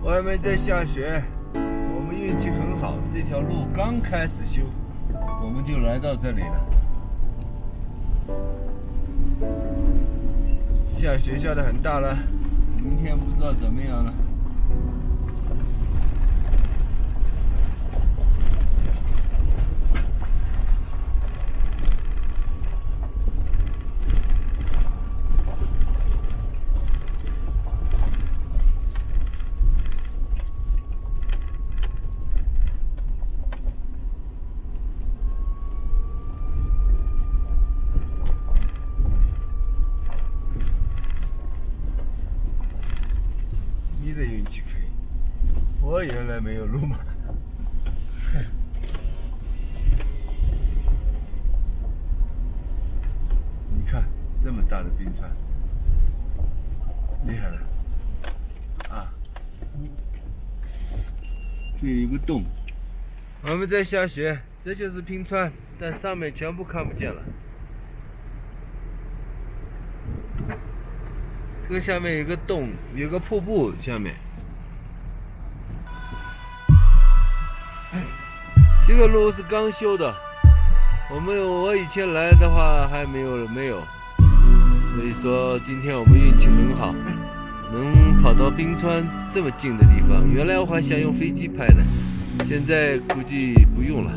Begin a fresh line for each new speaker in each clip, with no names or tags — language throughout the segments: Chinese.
外面在下雪，我们运气很好，这条路刚开始修，我们就来到这里了。下雪下得很大了，明天不知道怎么样了。你的运气可以，我原来没有路嘛。你看这么大的冰川，厉害了啊！这有个洞，我们在下雪，这就是冰川，但上面全部看不见了。这个下面有个洞，有个瀑布，下面。这个路是刚修的，我以前来的话还没有，所以说今天我们运气很好，能跑到冰川这么近的地方。原来我还想用飞机拍的，现在估计不用了。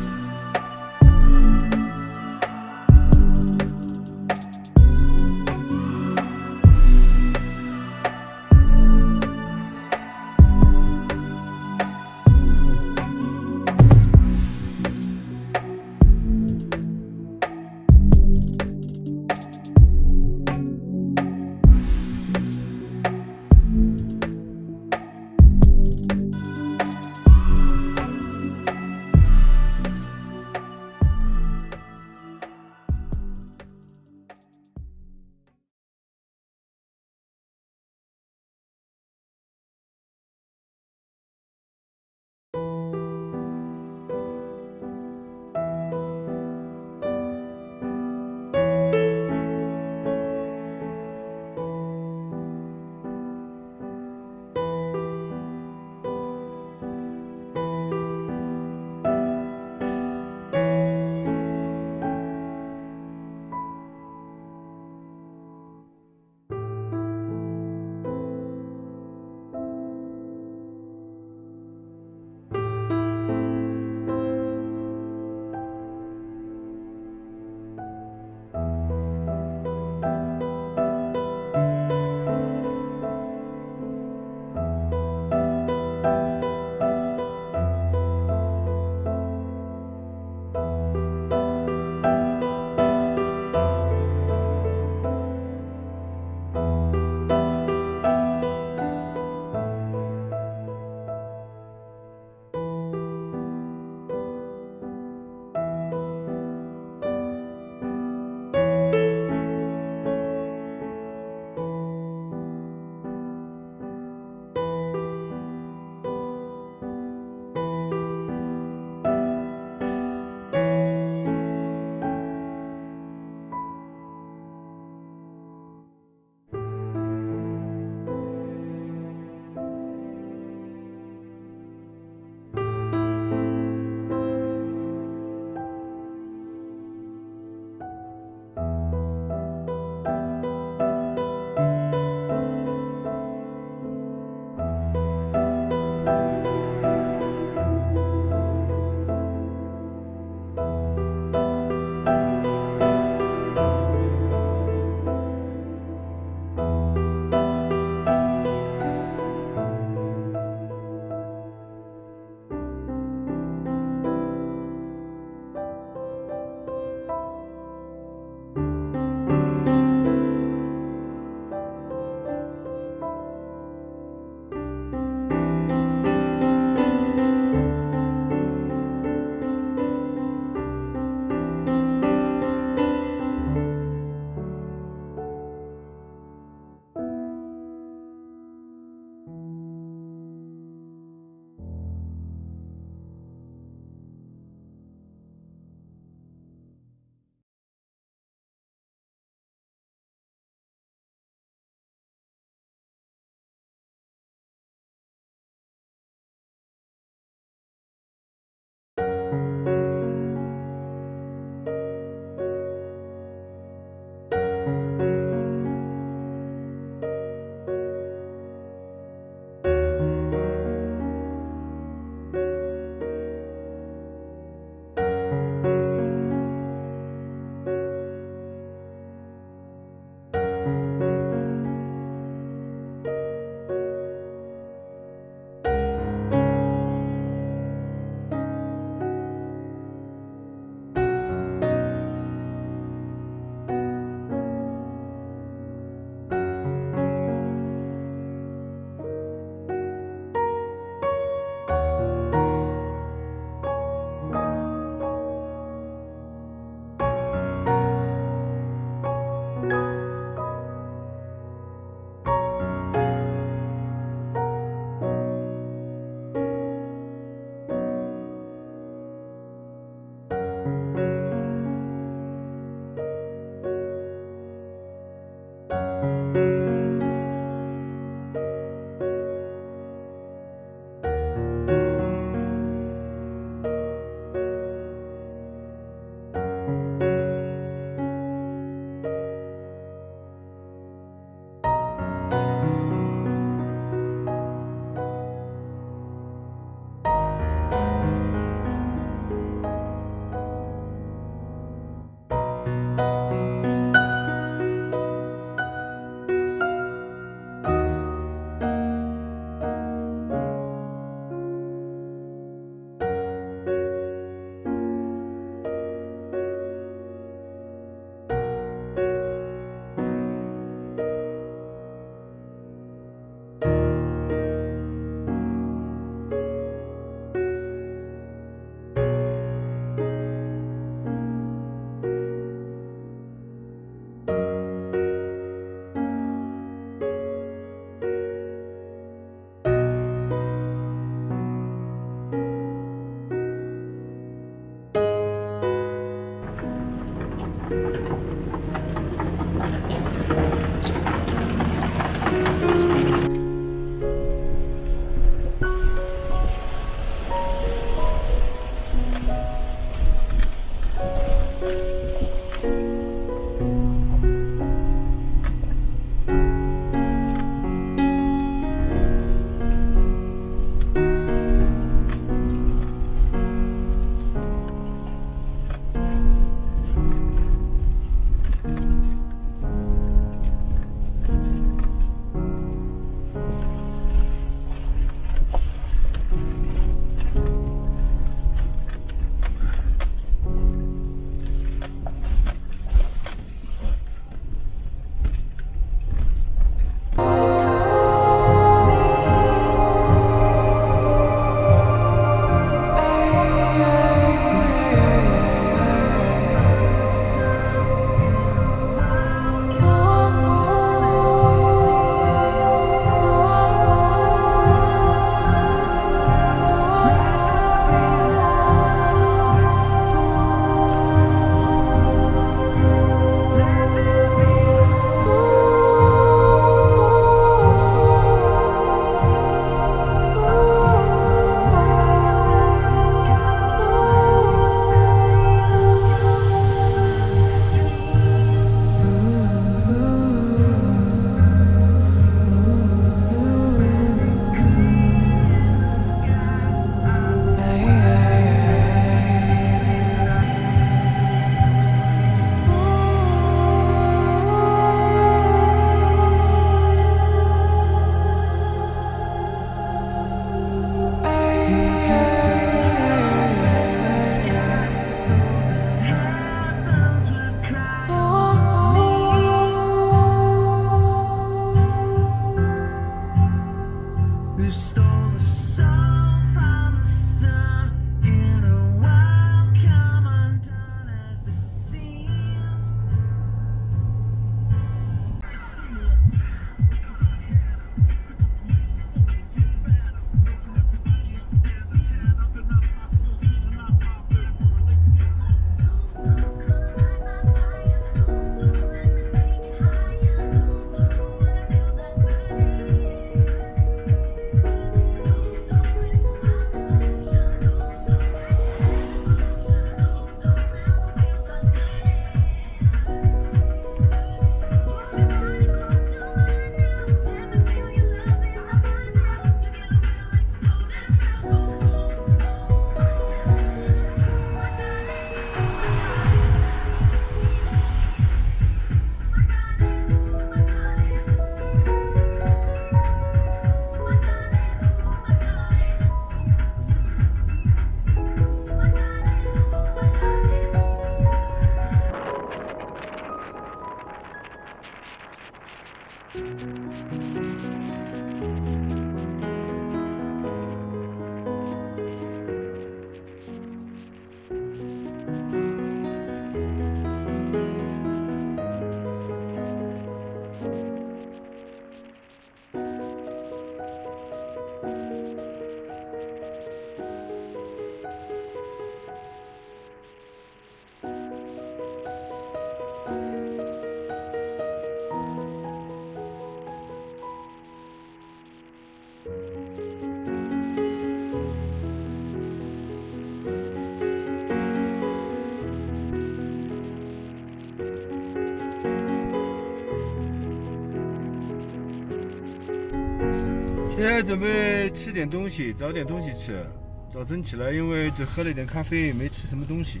现在准备吃点东西，找点东西吃。早晨起来，因为只喝了点咖啡，没吃什么东西，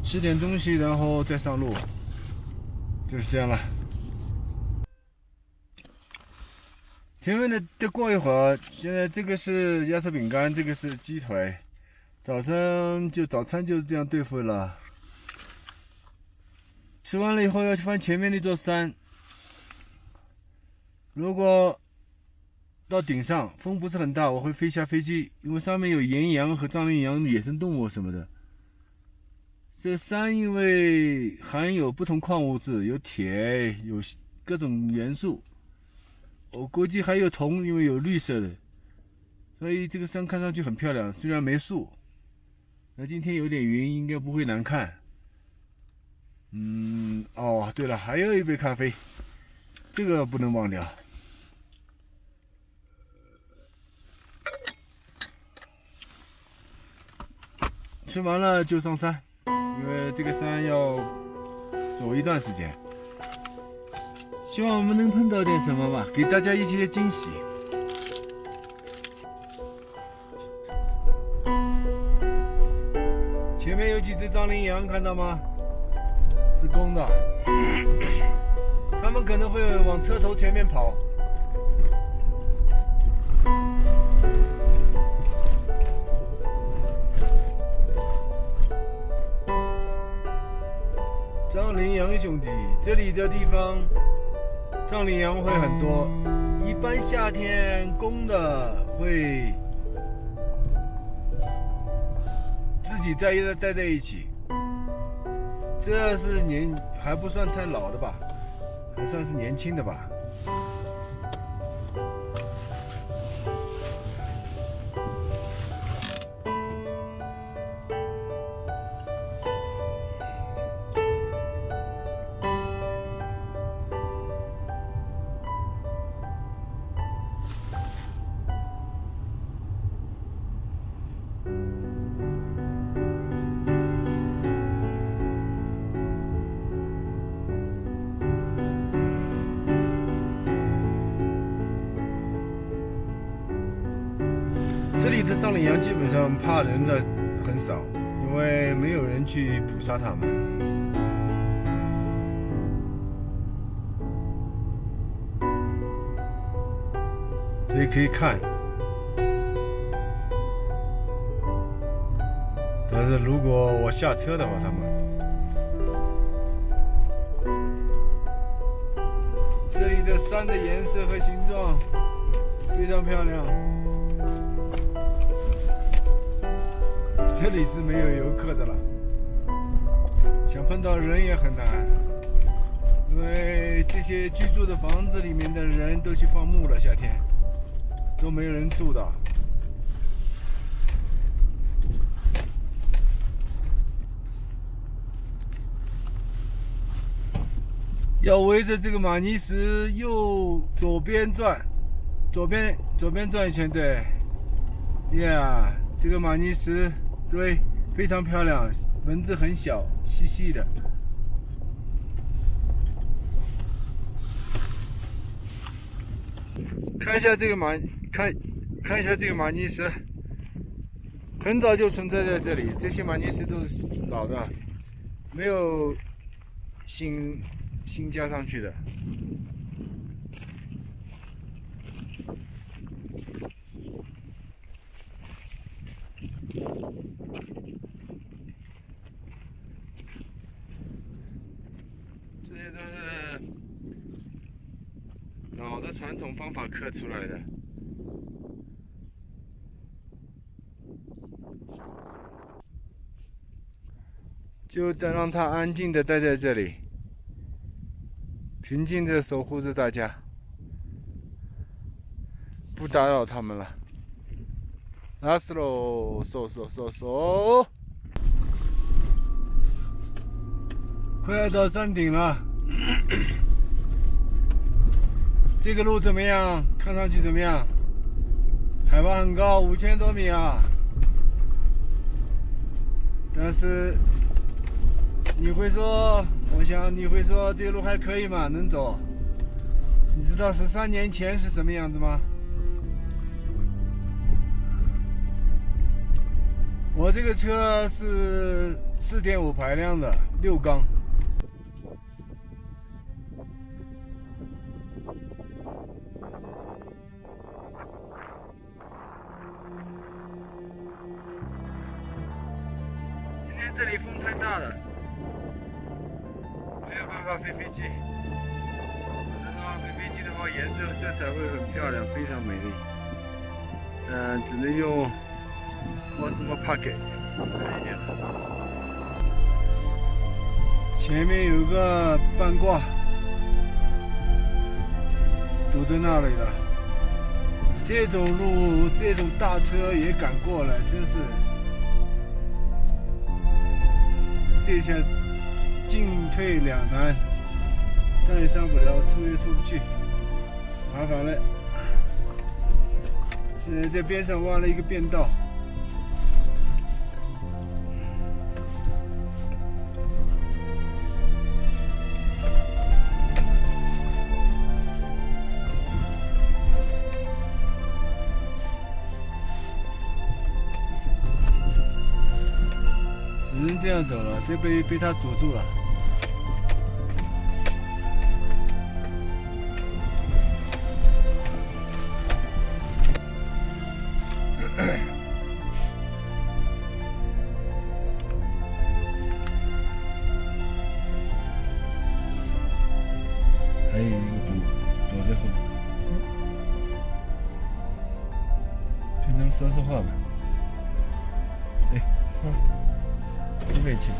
吃点东西，然后再上路，就是这样了。前面的再过一会儿，现在这个是压缩饼干，这个是鸡腿。早餐就是这样对付了。吃完了以后要去翻前面那座山，如果到顶上风不是很大，我会飞下飞机，因为上面有岩羊和藏羚羊、野生动物什么的。这山因为含有不同矿物质，有铁，有各种元素，我估计还有铜，因为有绿色的，所以这个山看上去很漂亮。虽然没树，那今天有点云，应该不会难看。哦，对了，还有一杯咖啡，这个不能忘掉。吃完了就上山，因为这个山要走一段时间。希望我们能碰到点什么吧，给大家一些惊喜。前面有几只藏羚羊，看到吗？是公的，它们可能会往车头前面跑。藏羚羊兄弟，这里的地方藏羚羊会很多，一般夏天公的会自己待在一起。这是还不算太老的吧，还算是年轻的吧。这里的藏羚羊基本上怕人的很少，因为没有人去捕杀它们。所以可以看，但是如果我下车的话，他们这里的山的颜色和形状非常漂亮。这里是没有游客的了，想碰到人也很难，因为这些居住的房子里面的人都去放牧了，夏天都没有人住的。要围着这个玛尼石左边转，左边转一圈，对 ，Yeah， 这个玛尼石。对，非常漂亮，蚊子很小，细细的。看一下这个看一下这个玛尼石，很早就存在在这里。这些玛尼石都是老的，没有新加上去的。这些都是老的传统方法刻出来的。就得让它安静的待在这里，平静的守护着大家，不打扰他们了。拉丝喽，嗖！快要到山顶了，这个路怎么样？看上去怎么样？海拔很高，5000多米啊！但是你会说，我想你会说这路还可以吗？能走？你知道13年前是什么样子吗？我这个车是4.5排量的6缸。今天这里风太大了，没有办法飞飞机。这上飞飞机的话，颜色和色彩会很漂亮，非常美丽。只能用Osmo Pocket 慢一点了。前面有个半挂，堵在那里了。这种路，这种大车也敢过来，真是。这下进退两难，上也上不了，出也出不去，麻烦了。现在在边上挖了一个便道。只能这样走了，这被他堵住了。还有一个堵在后面。平常说实话吧。这边去。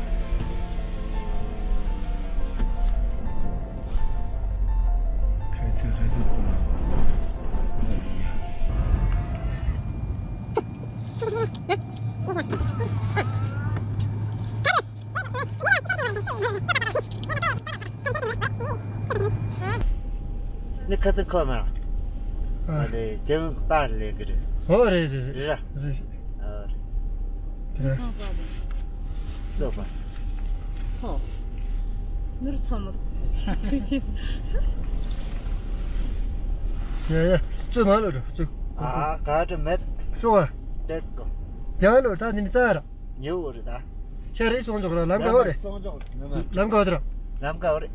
开车还是不能一样。
你看这靠吗？对，正办那个的。是啊。
그래.
저 봐.
노래 참아.
예, 저 말로 저.
아, 가도 몇
좋아.
됐고.
야로 다 니네 따라.
뉴르다.
샤리 손적으로 남가 오래. 남가 오더라.
남가 오래.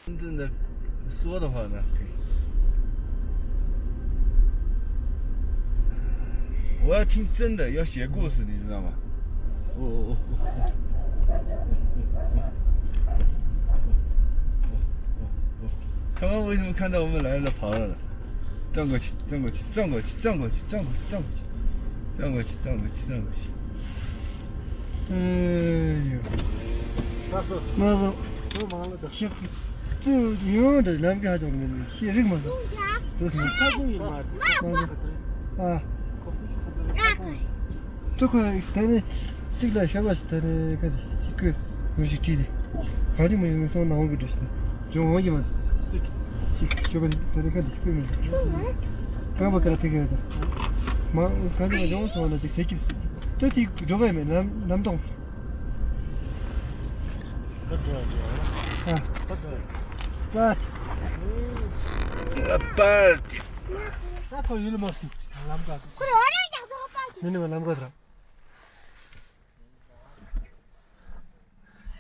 真正的说的话呢，可以。我要听真的，要写故事，你知道吗？他们为什么看到我们来了跑了呢？转过去，转过去，转过去，转过去，转过去，转过去，转过去，转过去，转过去。哎呦，
맞아. 저 유명한 남가 하자면 희름만. 그래서 아. 저거 일단은 찍라 해봤을 때는 그 음식들이 가지고 영상 나오게 됐어. 좀 어디만 쓸게. 저번 때니까 그러면. 가봐 그래 되게 하자. 마 가지고 영상 하나 새끼. 저기 저거면 남동. 아.
Parte.
아까 일 먹고 남가.
그래 어려운 장소가 빠지.
너네가 남가더라.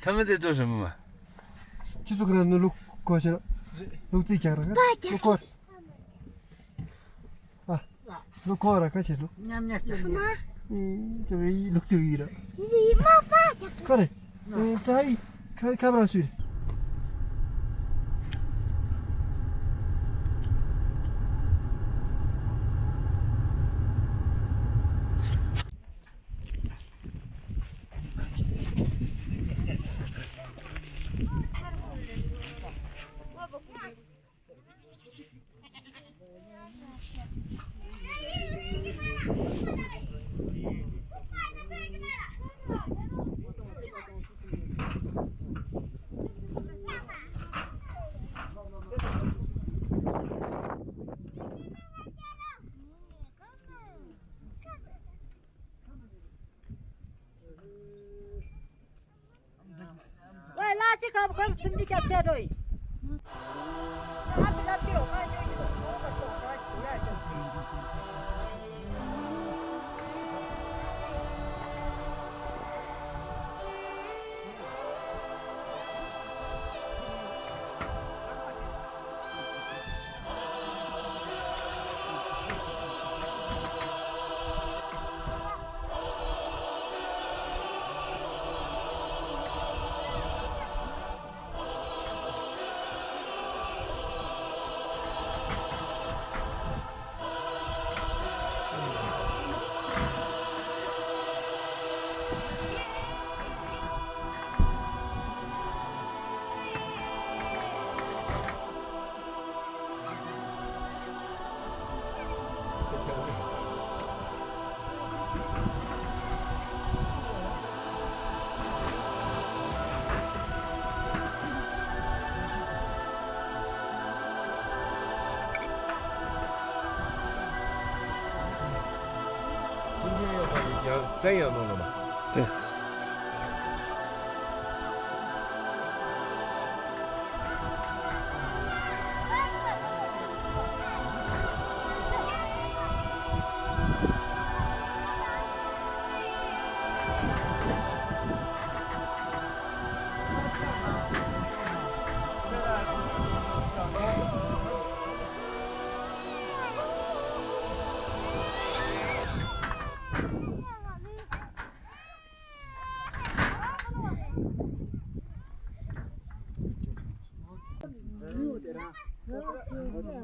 他们在做什么嘛？
기초 그런 룩 거셔. 룩 찍자라. 룩 거. 아. 룩 거라 같이 룩. 저기 룩 저기라.
이제 이모 빠져.
그래. 자이 카메라 수.
喂，垃圾可不可以从你家贴着？垃圾垃圾，我看就有，我们走开，不要走。
今天要把山羊弄了吗？
对。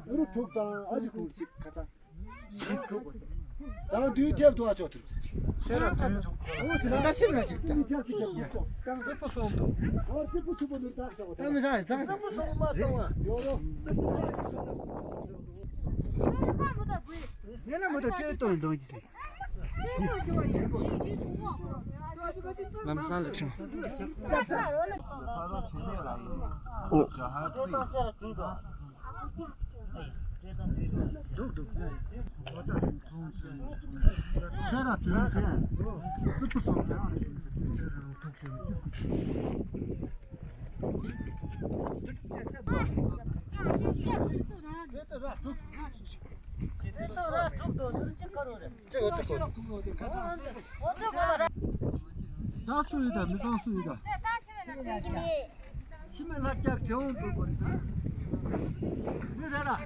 Bunu çok daha acı kurcuk kata. Daha düğün tev dua çotur. Sen nasıl mı çıktı? Tıpı sondu. Var tıpı sondu daha çok. Tamam sen. Tıpı sondu tamam. Yok. 얘는 뭐도 쟤도 운동이지.
남산 좀.
爬到前面来一点，小孩退。
Şara düğün tıpı sondu. 다 수이다, 미상 수이다. 치면 학교 좋은 부분이다. 내려라.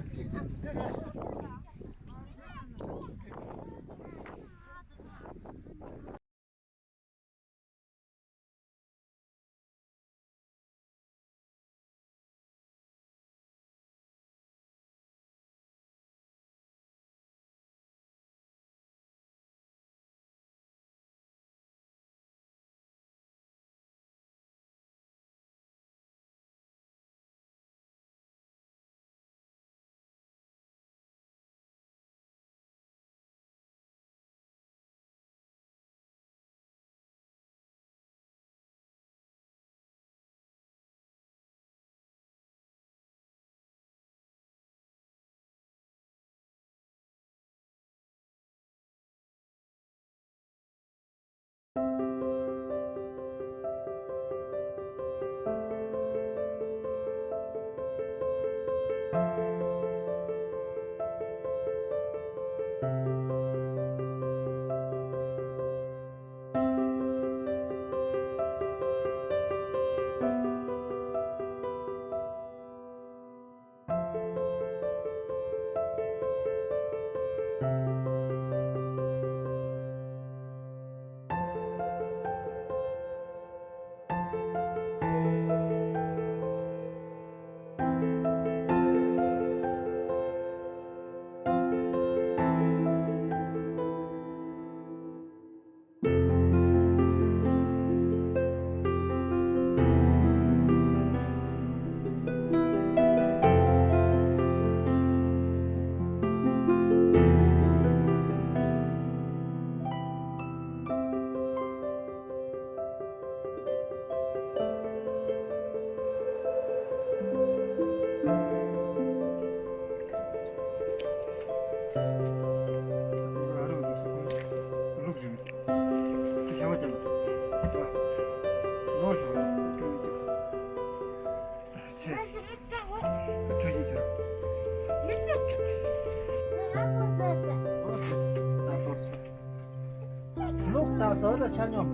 lúc tao sớ là cha nhau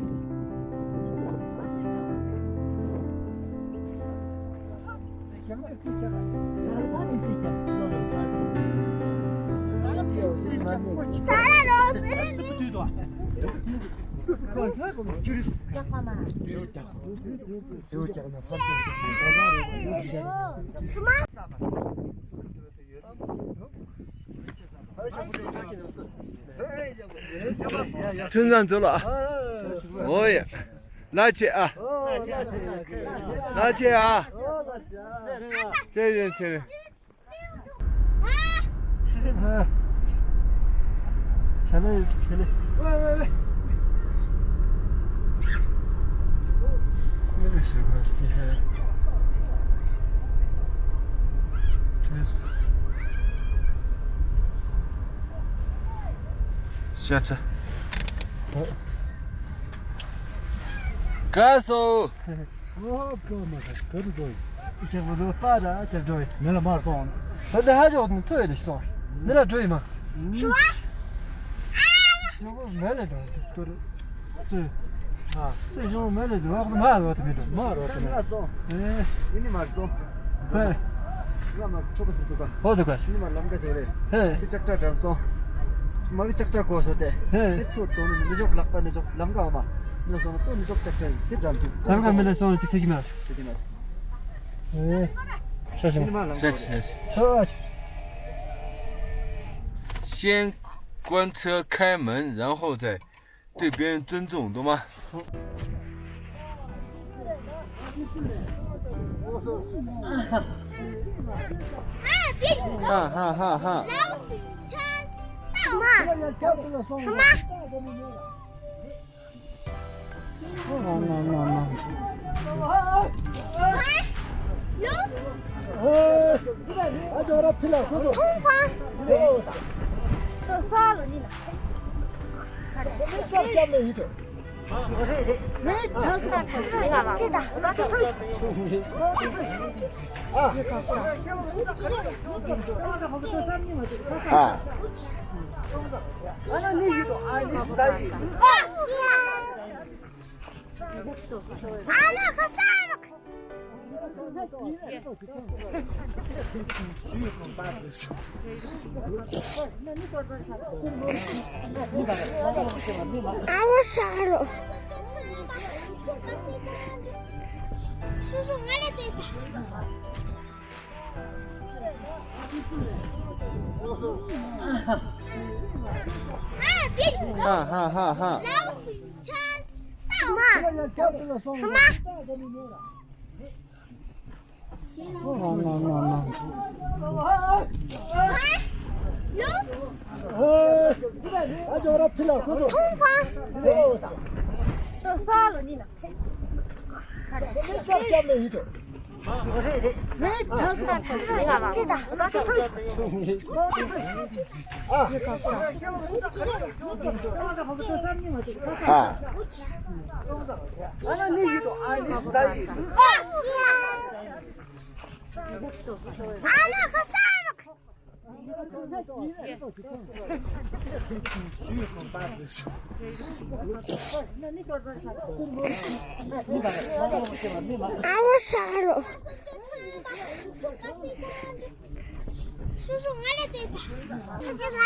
村长走了啊！哦耶，拿去啊，拿去啊！这人。
前面，喂，那个时候你还真是。
下车。干手。
我哥们儿，哥的多，以前我都发的这多，你那马放，他那还叫你对的少，你那追吗？
什么？
我买来的，哥的，这，啊，这种买来的，我买了，没得，买了，哎，
你买送，
哎，
那么这不是多少？
好多块，
你买啷个说的？
哎，
这这这送。Mari cakap kau sudah. Itu tu ni jok lakukan ni jok langkah apa? Ni sono tu ni jok cakap kita dalam tu.
咱们看没来说这些嘛？Jadi
mas.
哎，下去
Ini
吗？
malam.
下去。
好，
先关车开门，然后再对别人尊重，懂吗？哈哈哈哈！
什么？通话。都啥了你呢？我傻了。叔叔，我来对的。
哈哈哈哈！
老虎穿大马。什么？通话。都啥了你呢？我傻了。叔叔，我来对的。看见吗？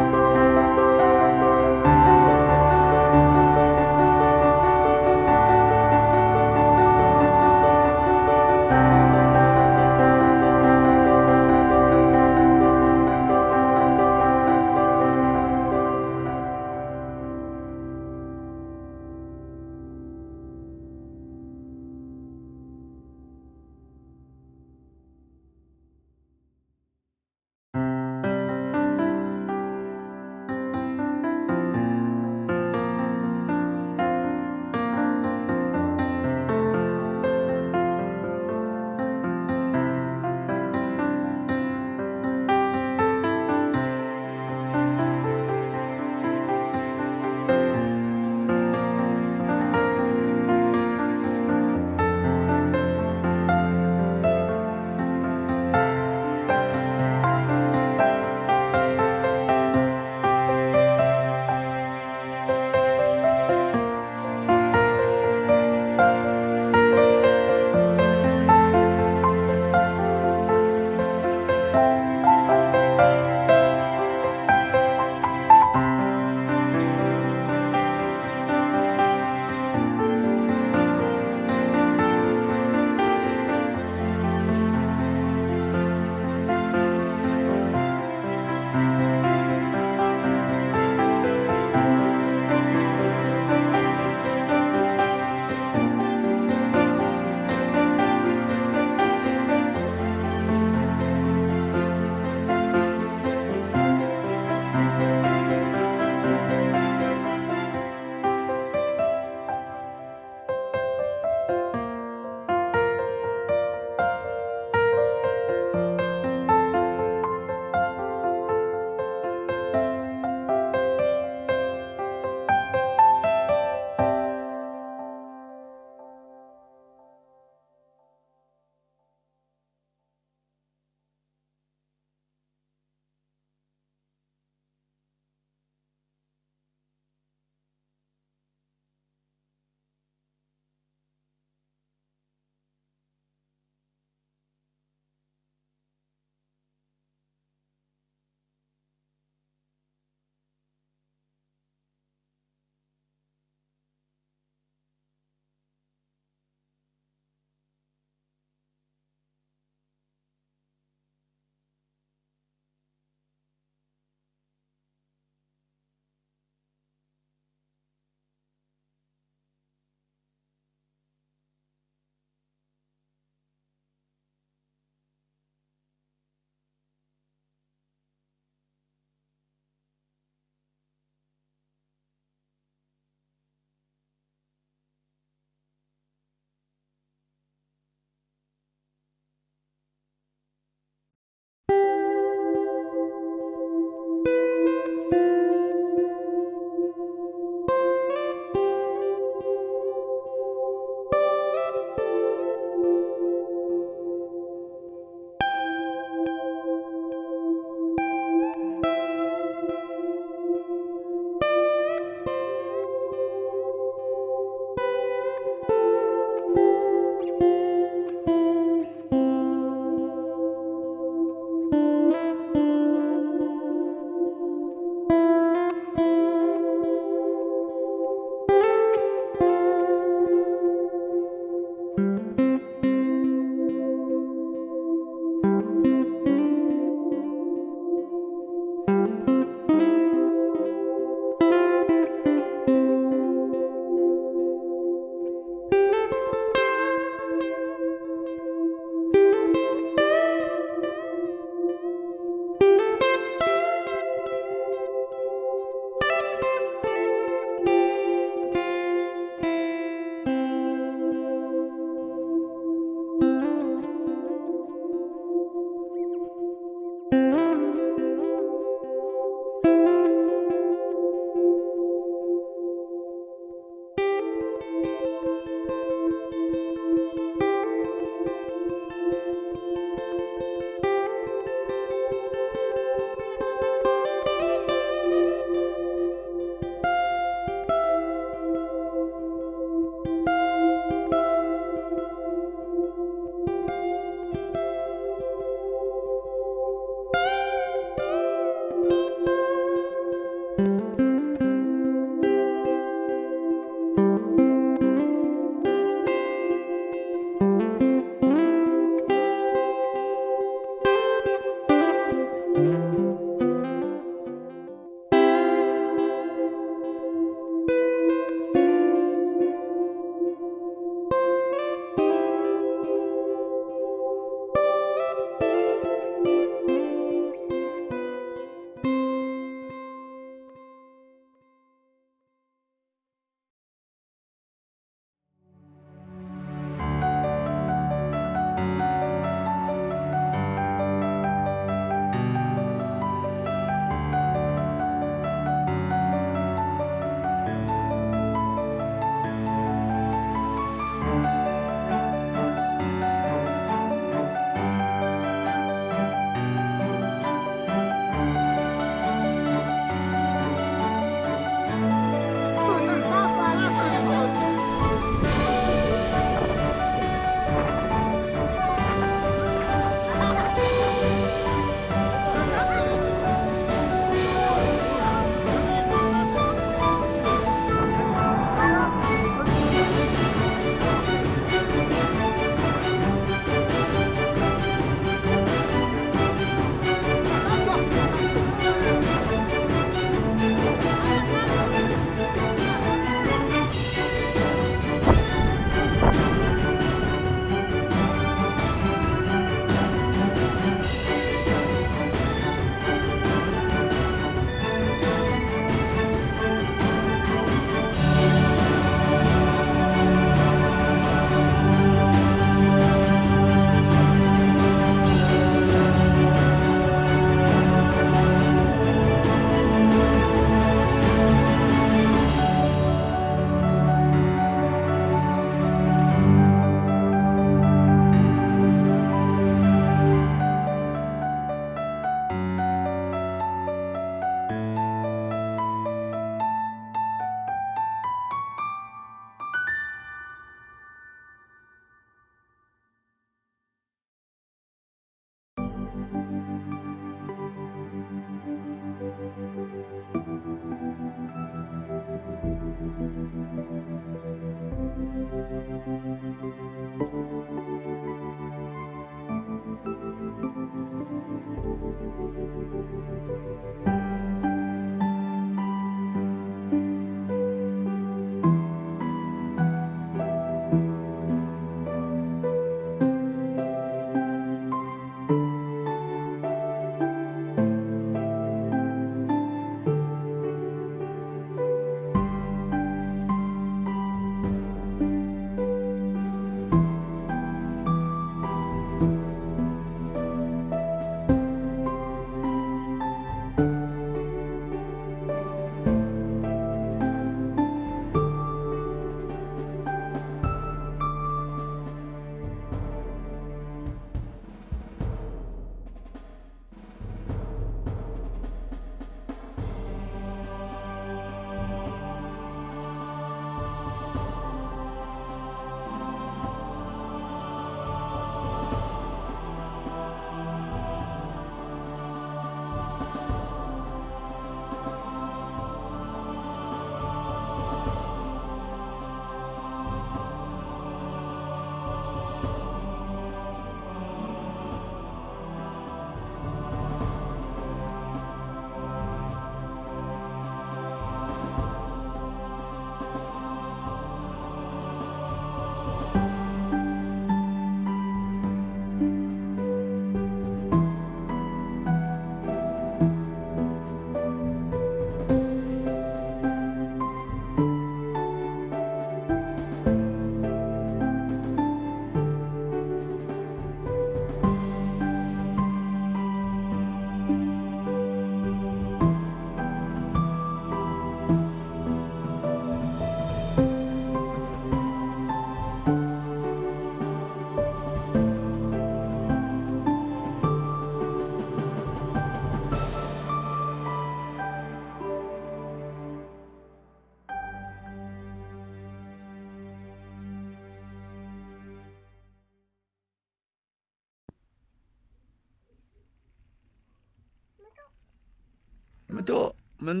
门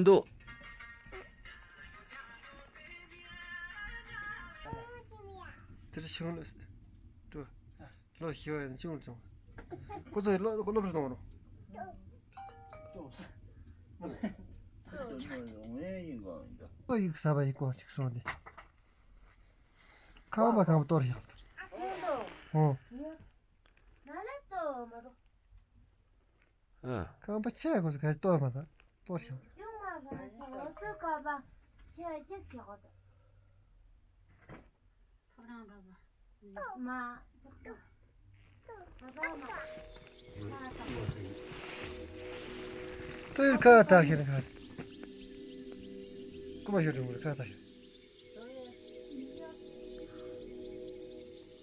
多。
这是青的，对，老喜欢青种，或者老不是懂了。어 이거 사봐 이거 직선데. 가만 떨어져. 어.
나는 또
응.
가만 치아 거기서 같이 떨어져. 떨어져.
정말 어떨까 봐. 제가 시키거든. 마.
또 이렇게 하다 하는 거. 그만 해줘 우리 가다.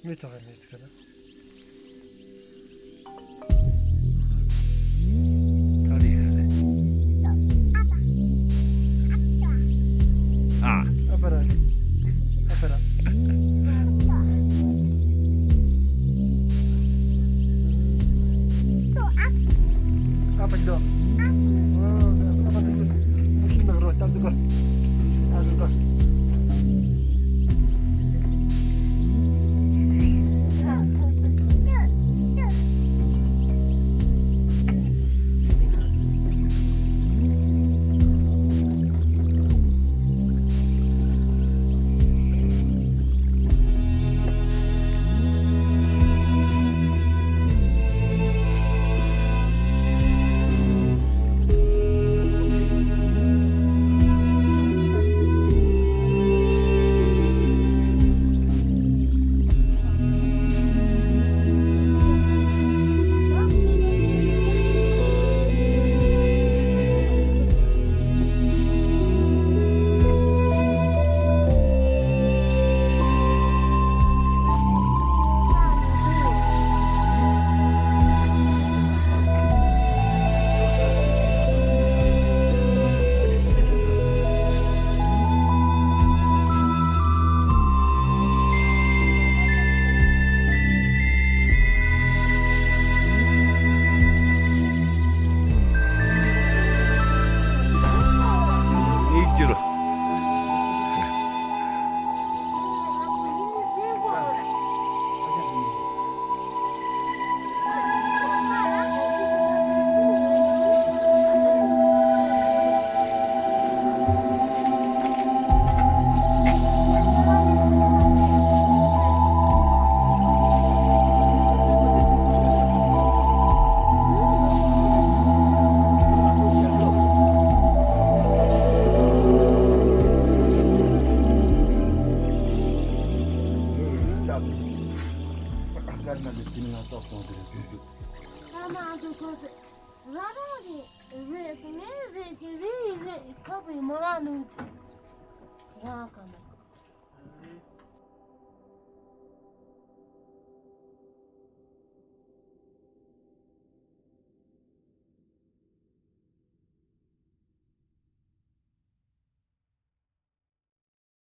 밑에가 밑에가. 아빠라. 아빠 줘. 아빠 줘. 힘나 그러. 땀 들어. 땀 들어.
Rabbit,